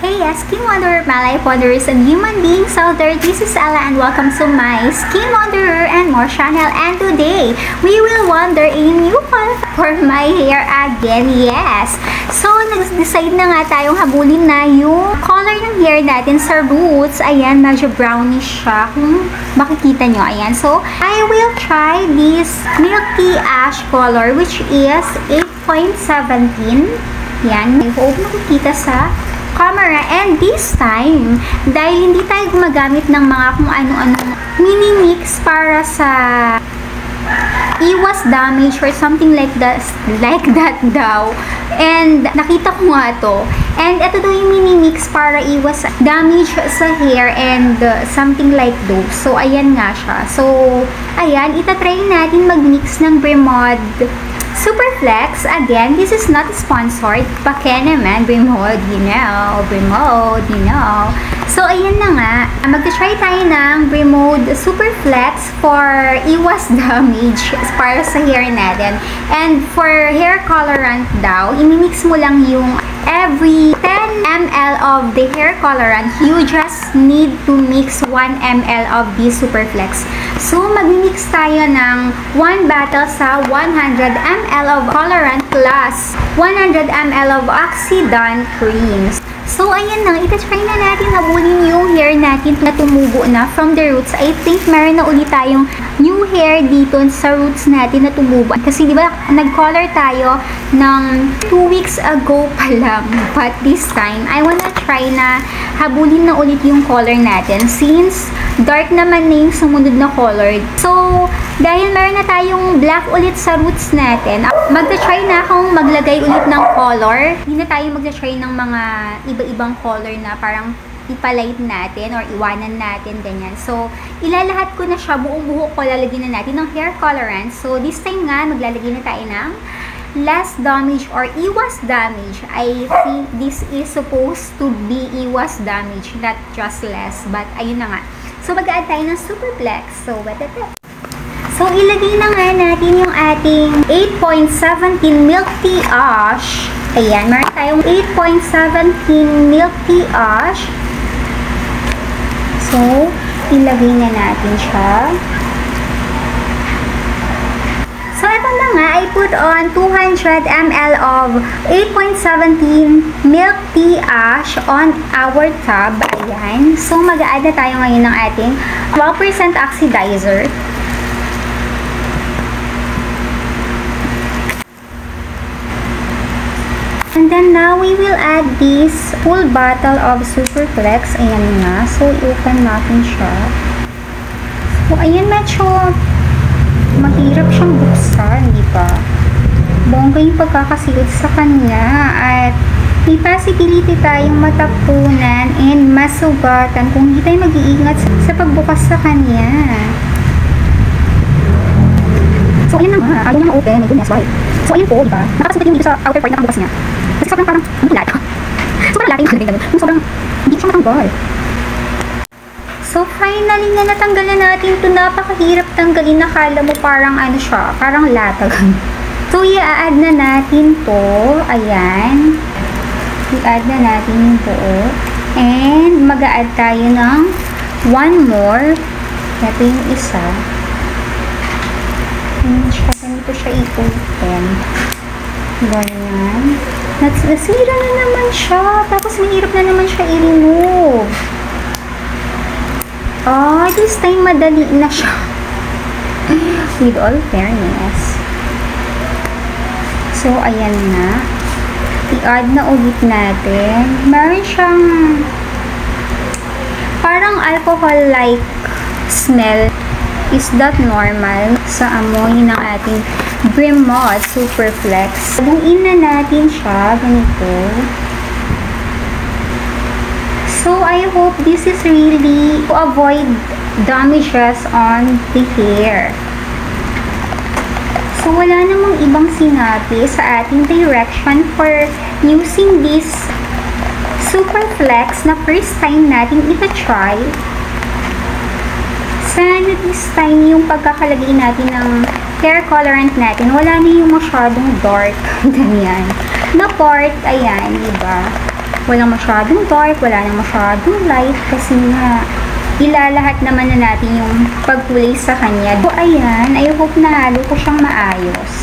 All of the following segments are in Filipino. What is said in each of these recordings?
Hey Skin Wanderer, my life wanderers and human beings out there, this is Ella and welcome to my Skin Wanderer and More channel. And today, we will wander a new color for my hair again, yes! So, nag-decide na nga tayong habulin na yung color ng hair natin sa roots. Ayan, medyo brownish siya. Kung makikita nyo, ayan. So, I will try this milky ash color which is 8.17. Yan, I hope makikita sa camera. And this time, dahil hindi tayo gumagamit ng mga kung ano-ano mini-mix para sa iwas damage or something like that daw. And nakita ko nga to. And ito daw yung mini-mix para iwas damage sa hair and something like those. So, ayan nga siya. So, ayan, itatry natin mag-mix ng Bremod Superflex. Again, this is not sponsored. Pake naman, Bremod, you know. Bremod, you know. So, ayan na nga. Mag-try tayo ng Bremod Superflex for iwas damage para sa hair natin. And for hair colorant daw, imimix mo lang yung every 10 ml of the hair colorant, you just need to mix 1 ml of this Superflex. So, mag-mix tayo ng 1 bottle sa 100 ml of colorant plus 100 ml of Oxidant creams. So, ayan na. Itatry na natin habulin yung hair natin na tumubo na from the roots. I think meron na ulit tayong new hair dito sa roots natin na tumubo. Kasi, di ba, nag-color tayo ng 2 weeks ago pa lang. But this time, I wanna try na habulin na ulit yung color natin. Since, dark naman na yung sumunod na color. So, dahil meron na tayong black ulit sa roots natin, magta-try na akong maglagay ulit ng color. Hindi na tayo magta-try ng mga iba-ibang color na parang ipalight natin or iwanan natin, ganyan. So, ilalahat ko na siya, buong buho ko, lalagyan na natin ng hair colorant. So, this time nga, maglalagay na tayo ng less damage or iwas damage. I think this is supposed to be iwas damage, not just less. But, ayun na nga. So, mag-add tayo ng Superflex. So, wet it. So, ilagay na nga natin yung ating 8.17 Milk Tea Ash. Ayan, meron tayong 8.17 Milk Tea Ash. So, ilagay na natin siya. So, ito na nga, I put on 200 ml of 8.17 Milk Tea Ash on our tub. Ayan. So, mag-a-add na tayo ngayon ng ating 12% oxidizer. And then now, we will add this full bottle of Superflex. Ayan nga. So, i-open natin siya. So, ayan, medyo mahirap siyang buksan, di ba? Bongga yung pagkakasilid sa kanya. At may possibility tayong matapunan and masugatan kung hindi tayo mag-iingat sa pagbukas sa kanya. So, ayan na nga. Ayaw niya ma-open. My goodness, why? So, ayan po, di ba? Nakasugat yung dito sa outer part ng bukas niya. Kasi sobrang parang mulat. So, parang laki yung halagay ganun. Yung sobrang hindi siya matanggal. So, finally na natanggal na natin ito. Napakahirap tanggalin. Nakala mo parang ano siya. Parang latag. So, i-add na natin to. Ayan. I-add na natin yung buo. And, mag-a-add tayo ng one more. Ito yung isa. Ayan siya. Ganito siya i-open. Ganyan. Nasira na naman siya. Tapos, mahirap na naman siya i-remove. Oh, this time madali na siya. With all fairness. So, ayan na. I-add na ulit natin. Meron siyang parang alcohol-like smell. Is that normal sa amoy ng ating Bremod Superflex? Haluin na natin siya. Ganito. So, I hope this is really to avoid damages on the hair. So, wala namang ibang sinabi sa ating direction for using this Superflex na first time natin ita-try. Sana this time yung pagkakalagay natin ng hair colorant natin, wala na yung masyadong dark. Ganyan. Na part, ayan, diba? walang masyadong dark, wala nang masyadong light, kasi nga, ilalahat naman na natin yung pagkulay sa kanya. So, ayan, I hope na halo ko siyang maayos.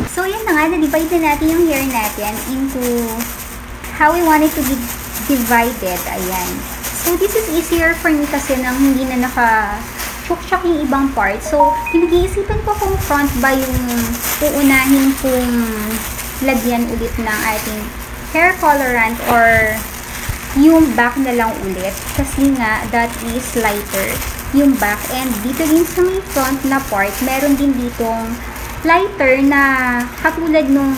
So, yan na nga, na-divide na natin yung hair natin into how we want it to be divided. Ayan. So, this is easier for me kasi nang hindi na naka-chok-chok yung ibang part. So, pinag-iisipan ko kung front ba yung uunahin kong lagyan ulit ng ating hair colorant or yung back na lang ulit. Kasi nga, that is lighter yung back. And dito din sa may front na part, meron din ditong lighter na katulad nung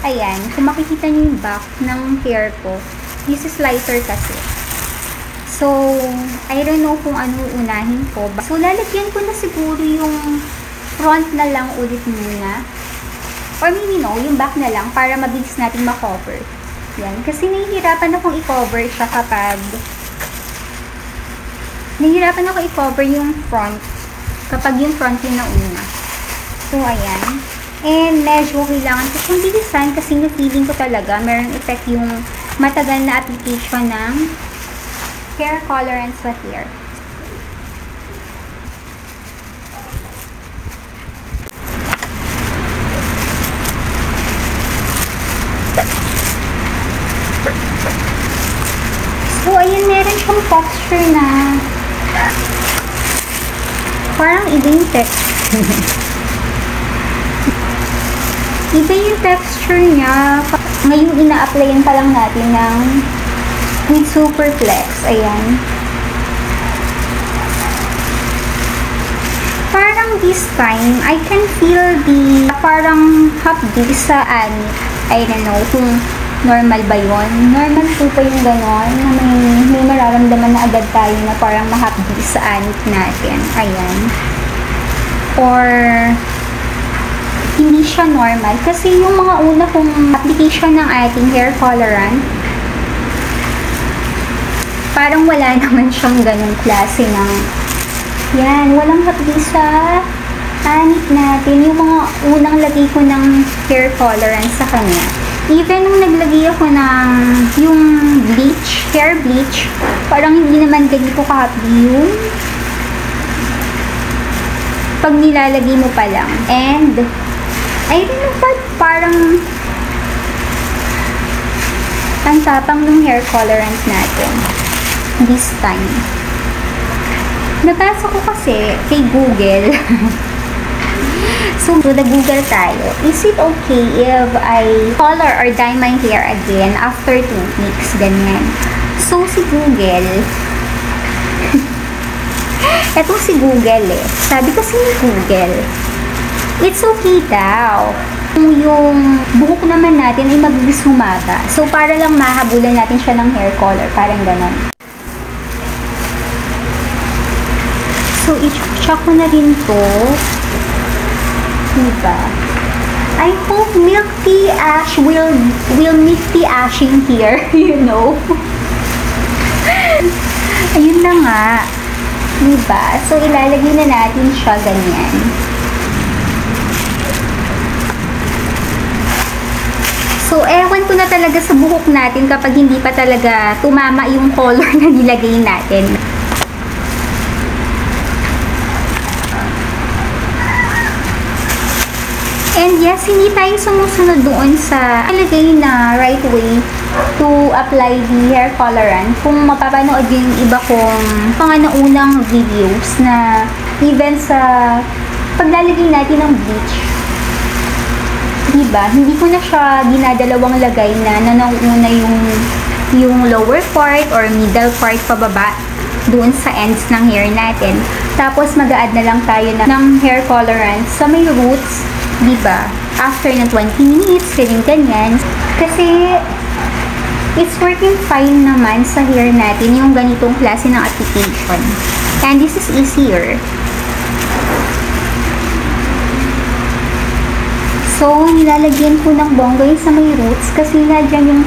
ayan, kung makikita niyo yung back ng hair ko, this is lighter kasi. So, I don't know kung ano unahin ko. So, lalagyan ko na siguro yung front na lang ulit muna. Or maybe no, yung back na lang para mabilis natin ma-cover. Yan. Kasi nahihirapan akong i-cover siya kapag nahihirapan ako i-cover yung front kapag yung front yung nauna. So, ayan. And medyo kailangan ko siyang bilisan kasi na-feeling ko talaga meron effect yung matagal na application ng hair colorant sa hair. So, ayan, meron siyang texture na parang iba yung texture. Iba yung texture niya. Ngayon, ina-applyan pa lang natin ng with Super Flex. Ayan. Parang this time, I can feel the parang hapdi sa anit. I don't know kung normal ba yun. Normal po pa yung ganon na may mararamdaman na agad tayo na parang mahapdi sa anit natin. Ayan. Or hindi siya normal. Kasi yung mga una kong application ng ating hair colorant, parang wala naman siyang ganong klase ng yan, walang hapdi sa anit natin. Yung mga unang lagay ko ng hair colorant sa kanya. Even nung naglagay ako ng yung bleach, hair bleach, parang hindi naman ganito kahapdi yung pag nilalagay mo pa lang. And I don't know, parang ang tapang ng hair colorant natin this time. Nabasa ko kasi kay Google. So, nag-Google tayo. Is it okay if I color or dye my hair again after 2 weeks? Ganyan. So, si Google, eto si Google eh. Sabi kasi ni Google, it's okay daw. Yung buhok naman natin ay mabilis humaba. So, para lang mahabulan natin siya ng hair color. Parang ganon. So, i-check ko na rin to. Diba? I hope milk tea ash will milk tea ashing here. You know? Ayun na nga. Diba? So, ilalagay na natin siya ganyan. So, ewan ko na talaga sa buhok natin kapag hindi pa talaga tumama yung color na nilagay natin. And yes, hindi tayo sumusunod doon sa nilagay na right way to apply the hair colorant. Kung mapapanood yung iba kong mga naunang videos na even sa paglalagay natin ng bleach, diba? Hindi ko na siya ginadalawang lagay na nauna yung lower part or middle part pababa doon sa ends ng hair natin. Tapos mag-a-add na lang tayo ng hair colorant sa may roots, diba? After ng 20 minutes, ganyan. Kasi it's working fine naman sa hair natin yung ganitong klase ng application. And this is easier. So, nilalagyan ko ng bongga yung sa may roots kasi nga dyan yung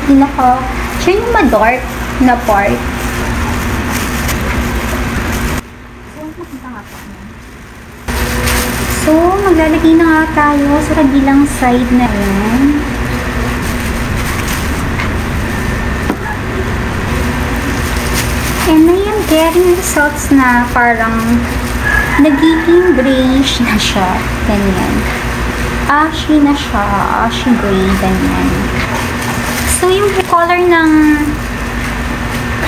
dyan yung ma-dark na part. So, maglalagay na nga tayo sa kabilang side na yun. And I am getting results na parang nagiging grayish na siya. Ganyan. Ashy na siya. Ashy gray. Ganyan. So, yung color ng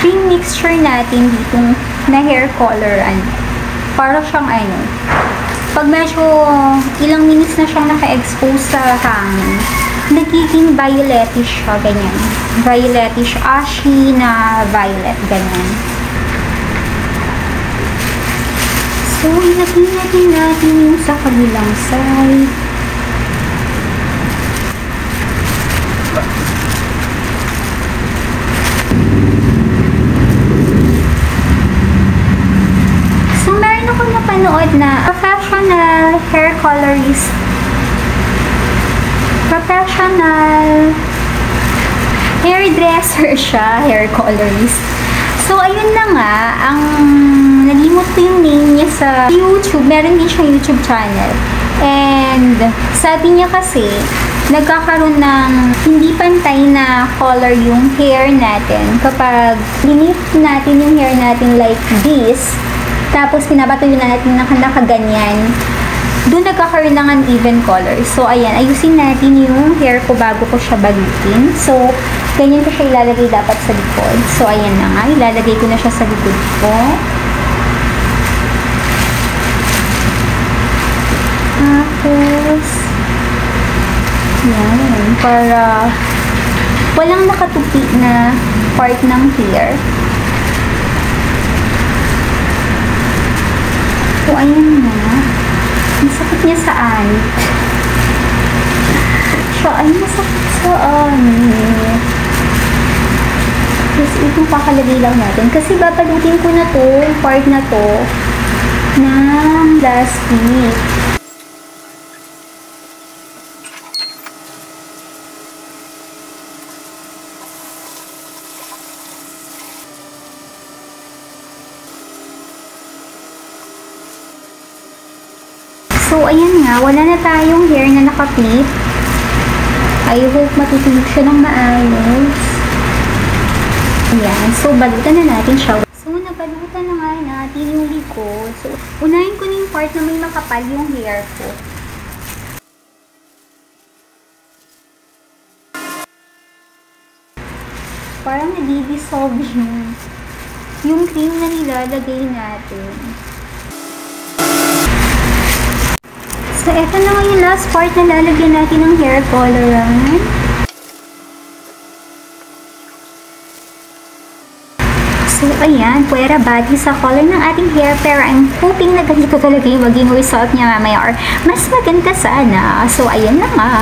cream mixture natin ditong na hair color, parang siyang pag medyo ilang minutes na siyang naka-expose sa hangin, nagiging violetish siya, ganyan. Violetish, ashy na violet, ganyan. So, ilagay natin yung sa kabilang side. So, meron ako napanood na professional hair colorist, professional hairdresser siya, hair colorist. So, ayun na nga, nalimot ko yung name niya sa YouTube. Meron din siyang YouTube channel. And, sabi niya kasi, nagkakaroon ng hindi pantay na color yung hair natin kapag linip natin yung hair natin like this, tapos pinapatuloy na natin ng nakaganyan, doon nagkakaroon ng uneven color. So, ayan, ayusin natin yung hair ko bago ko siya balutin. So, ganyan ko siya ilalagay dapat sa likod. So, ayan na nga, ilalagay ko na siya sa likod ko. Tapos, yan, para walang nakatupi na part ng hair. So, ayan na. Ang sakit niya sa anit. Siya ay masakit sa anit. Tapos, itong pakalagay lang natin. Kasi babalutin ko na to, part na to, ng plastic. So, ayan nga, wala na tayong hair na nakapit. I hope matutulog siya ng maayos. Ayan, so balutan na natin siya. So, nabalutan na nga natin yung likod. So, unahin ko na yung part na may makapal yung hair ko. Parang nadi-dissolve yung cream na nilalagay natin. So, eto na nga yung last part na lalagyan natin ng hair colorant. So, ayan, puwera body sa color ng ating hair. Pero I'm hoping na ganito talaga yung maging result niya mamaya or mas maganda sana. So, ayan na nga.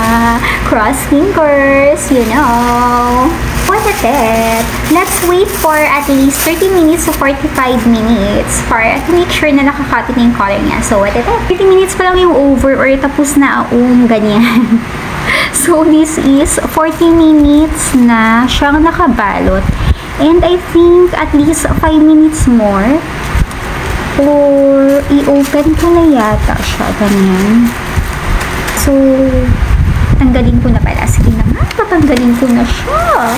Cross fingers, you know. What is it? Let's wait for at least 30 minutes to 45 minutes para to make sure na nakakapit na yung color niya. So, what is it? 30 minutes pa lang yung over or tapos na ganyan. So, this is 40 minutes na siyang nakabalot. And I think at least 5 minutes more or i-open ko na yata siya. Ganyan. So, tanggalin ko na pala. Sige na nga, tatanggalin ko na siya.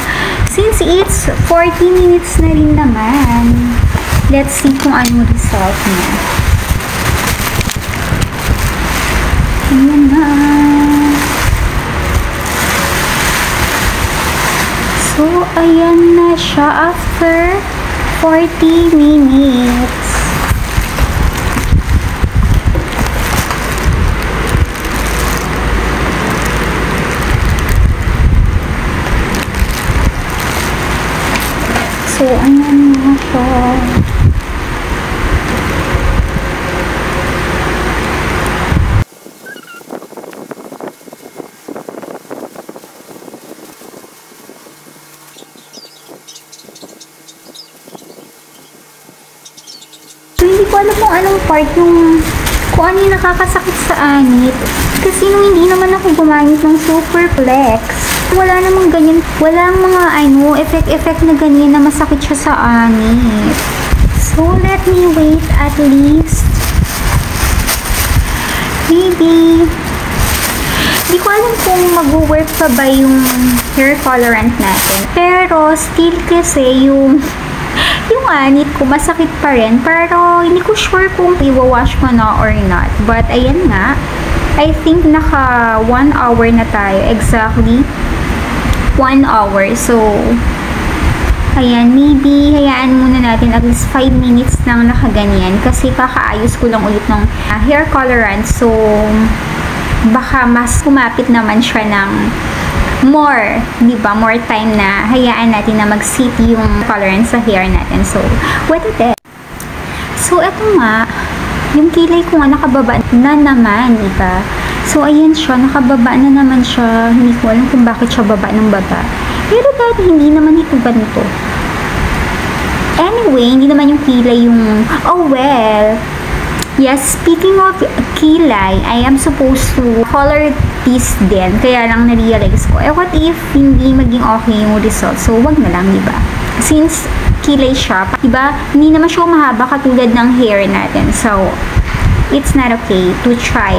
Since it's 40 minutes na rin naman, let's see kung ano result niya. Ayan na. So, ayan na siya after 40 minutes. So, ayan na siya. So, hindi ko alam kung anong part kung ano yung nakakasakit sa anit. Kasi nung hindi naman ako gumamit ng Superflex, wala namang ganyan, walang mga effect na ganyan na masakit siya sa anit. So, let me wait at least maybe hindi ko alam kung mag-work pa ba yung hair colorant natin. Pero, still kasi yung yung anit ko, masakit pa rin. Pero, hindi ko sure kung i-wash ko na or not. But, ayan nga. I think naka 1 hour na tayo. Exactly. 1 hour. So, ayan. Maybe, hayaan muna natin at least 5 minutes nang nakaganyan. Kasi, kakaayos ko lang ulit ng hair colorant. So, baka mas kumapit naman siya ng more, di ba? More time na hayaan natin na mag-sit yung colorant sa hair natin. So, what is it? So, eto nga, yung kilay ko nga nakababa na naman, di ba? So, ayan siya, nakababa na naman siya. Hindi ko alam kung bakit siya baba ng baba. Pero dati, hindi naman ito ganito. Anyway, hindi naman yung kilay yung, oh well, yes, speaking of kilay, I am supposed to color this din. Kaya lang na-realize ko, what if hindi maging okay yung result? So, wag na lang, diba? Since kilay siya, diba? Hindi naman siya mahaba katulad ng hair natin. So, it's not okay to try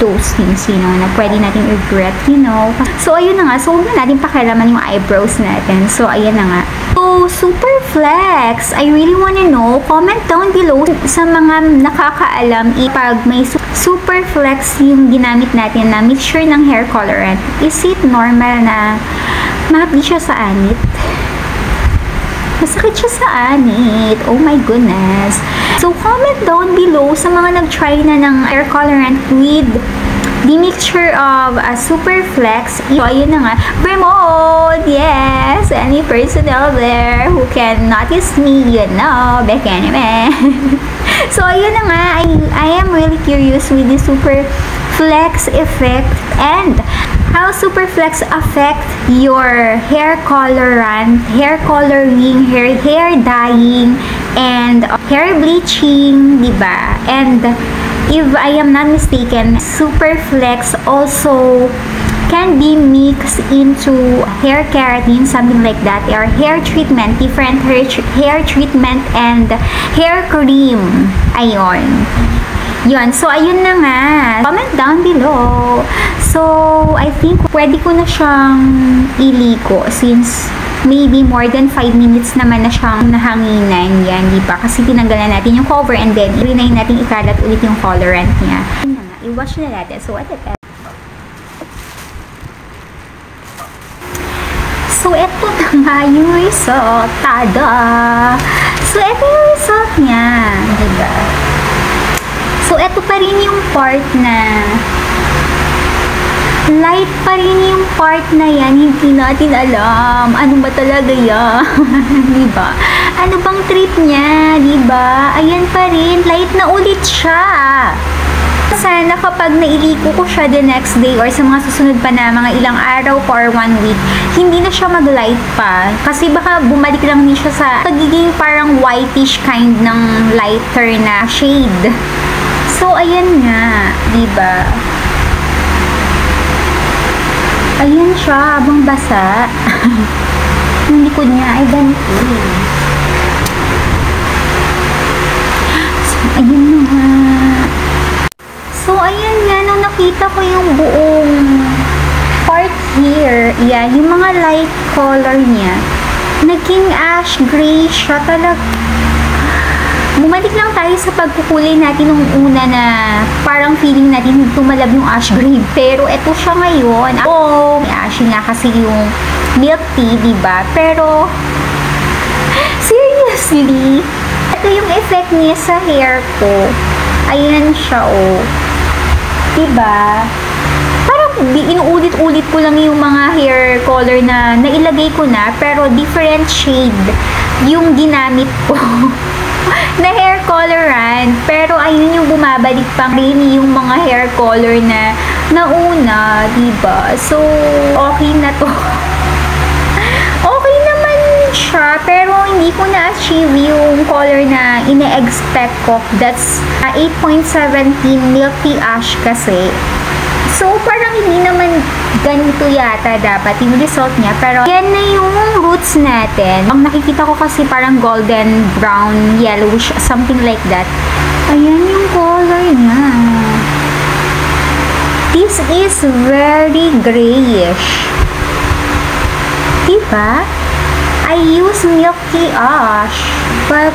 those things, you know, na pwede natin regret, you know. So, ayun na nga. So, huwag na natin pakialaman yung eyebrows natin. So, ayun na nga. So, super flex. I really wanna know. Comment down below sa mga nakakaalam pag may super flex yung ginamit natin na mixture ng hair colorant. Is it normal na mahabi siya sa anit? Masakit siya sa anit. Oh my goodness. So, comment down below sa mga nag-try na ng hair colorant with the mixture of a super flex. So, ayun na nga. Promote! Yes! Any personnel there who can notice me, you know, Becky anime. So, ayun na nga. I am really curious with the super flex effect and how super flex affect your hair colorant, hair coloring, hair dyeing, and hair bleaching, diba? And if I am not mistaken, super flex also can be mixed into hair keratin, something like that, or hair treatment, different hair treatment and hair cream. Ayun. Yun. So, ayun na nga. Comment down below. So, I think pwede ko na siyang iliko since maybe more than 5 minutes naman na siyang nahanginan. Yan, di ba? Kasi tinanggalan natin yung cover and then rinay natin ikalat ulit yung colorant niya. Ayun na nga. I-wash na natin. So, what is it? So, eto na nga yung result. Tada! So, eto yung result niya. Diba? So, eto pa rin yung part na light pa rin yung part na yan. Hindi natin alam. Ano ba talaga yan? Diba? Ano bang trip niya? Diba? Ayan pa rin. Light na ulit siya. Sana kapag nailiko ko siya the next day or sa mga susunod pa na mga ilang araw or 1 week, hindi na siya mag-light pa. Kasi baka bumalik lang din siya sa pagiging parang whitish kind ng lighter na shade. So, ayan nga. Diba? Ayan siya, habang basa. Yung likod niya ay ganito. So, ayun na nga. So, ayan nga, nung nakita ko yung buong part here, yan, yung mga light color niya, naging ash gray siya talaga. Bumalik lang tayo sa pagkukulay natin nung una na parang feeling natin tumalab yung ash gray. Pero eto siya ngayon. Oh, ashy nga kasi yung milk tea, diba? Pero, seriously, ito yung effect niya sa hair ko. Ayan siya, oh. Diba? Parang inuulit-ulit ko lang yung mga hair color na nailagay ko na, pero different shade yung ginamit ko. Na hair colorant, pero ayun yung bumabalik pang rin yung mga hair color na nauna, diba? So, okay na to. Okay naman siya, pero hindi ko na-achieve yung color na ine-expect ko. That's 8.17 milk tea ash kasi. So, parang hindi naman ganito yata dapat yung result niya. Pero, yan na yung roots natin. Ang nakikita ko kasi parang golden, brown, yellowish, something like that. Ayan yung color niya. This is very grayish. Diba? I use Milky Ash, but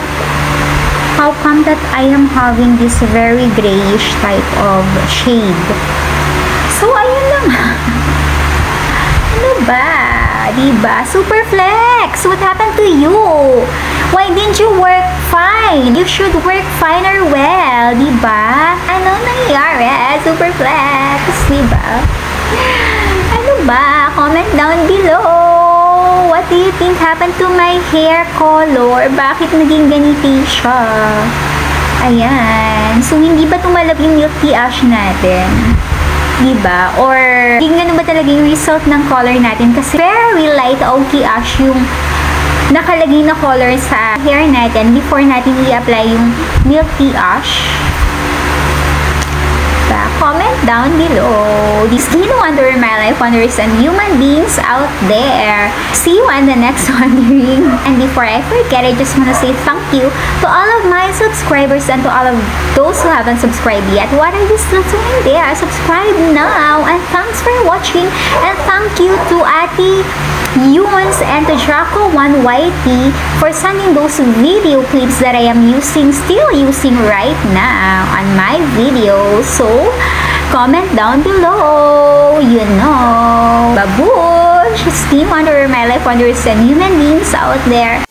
how come that I am having this very grayish type of shade? So, ayun lang. Ano ba? Diba? Super Flex! What happened to you? Why didn't you work fine? You should work fine or well, diba? Ano nangyari? Super Flex, diba? Ano ba? Comment down below. What do you think happened to my hair color? Bakit naging ganito siya? Ayan. So, hindi ba tumalab yung Milky Ash natin? Diba? Or, hindi ganun ba talaga yung result ng color natin? Kasi very light Milky Ash yung nakalagay na color sa hair natin before natin i-apply yung Milky Ash. Comment down below. This Skin Wonder, my life wonders, and human beings out there. See you on the next wondering. And before I forget, I just want to say thank you to all of my subscribers and to all of those who haven't subscribed yet. What are you still doing there? Subscribe now. And thanks for watching. And thank you to Ate Yuns and to Draco1YT for sending those video clips that I am still using right now on my videos. So, comment down below. You know. Babush! Skin Wonder, my life wonders, and human beings out there.